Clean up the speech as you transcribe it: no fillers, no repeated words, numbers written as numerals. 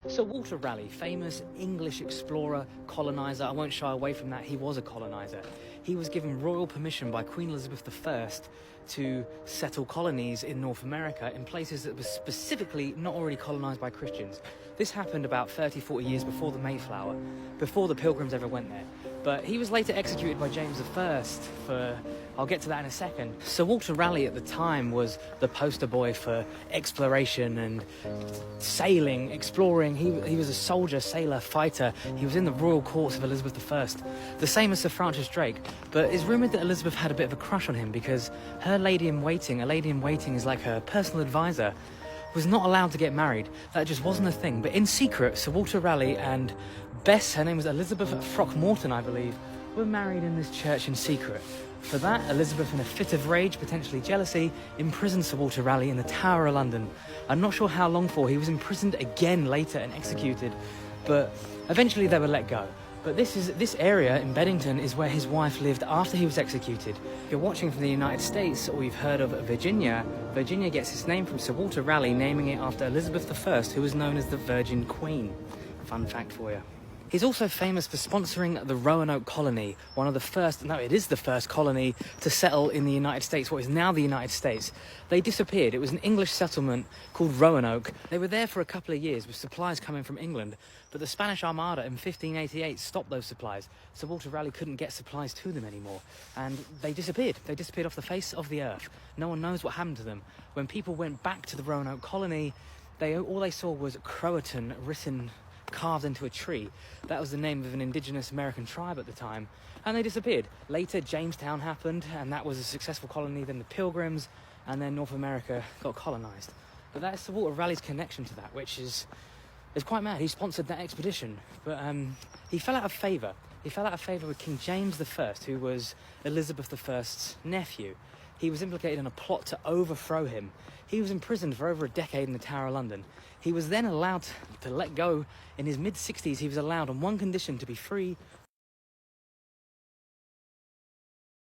So Walter Raleigh, famous English explorer, coloniser, I won't shy away from that, he was a coloniser. He was given royal permission by Queen Elizabeth I to settle colonies in North America in places that were specifically not already colonised by Christians. This happened about 30-40 years before the Mayflower, before the Pilgrims ever went there. But he was later executed by James I for... I'll get to that in a second. So Walter Raleigh at the time was the poster boy for exploration and sailing, exploring. He was a soldier, sailor, fighter. He was in the royal courts of Elizabeth I, the same as Sir Francis Drake. But it's rumoured that Elizabeth had a bit of a crush on him because her lady-in-waiting, a lady-in-waiting is like her personal advisor, was not allowed to get married. That just wasn't a thing. But in secret, Sir Walter Raleigh and Bess, her name was Elizabeth Throckmorton, I believe, were married in this church in secret. For that, Elizabeth, in a fit of rage, potentially jealousy, imprisoned Sir Walter Raleigh in the Tower of London. I'm not sure how long for. He was imprisoned again later and executed, but eventually they were let go. But this area in Beddington is where his wife lived after he was executed. If you're watching from the United States or you've heard of Virginia, Virginia gets its name from Sir Walter Raleigh naming it after Elizabeth I, who was known as the Virgin Queen. Fun fact for you. He's also famous for sponsoring the Roanoke colony, it is the first colony to settle in the United States, what is now the United States. They disappeared. It was an English settlement called Roanoke. They were there for a couple of years with supplies coming from England, but the Spanish Armada in 1588 stopped those supplies, so Walter Raleigh couldn't get supplies to them anymore, and they disappeared. They disappeared off the face of the earth. No one knows what happened to them. When people went back to the Roanoke colony, all they saw was Croatan written, carved into a tree. That was the name of an indigenous American tribe at the time, and they disappeared. Later, Jamestown happened, and that was a successful colony. Then the Pilgrims, and then North America got colonized. But that's Sir Walter Raleigh's connection to that, which is quite mad. He sponsored that expedition, but he fell out of favour. He fell out of favour with King James I, who was Elizabeth I's nephew. He was implicated in a plot to overthrow him. He was imprisoned for over a decade in the Tower of London. He was then allowed to let go. In his mid-60s, he was allowed on one condition: to be free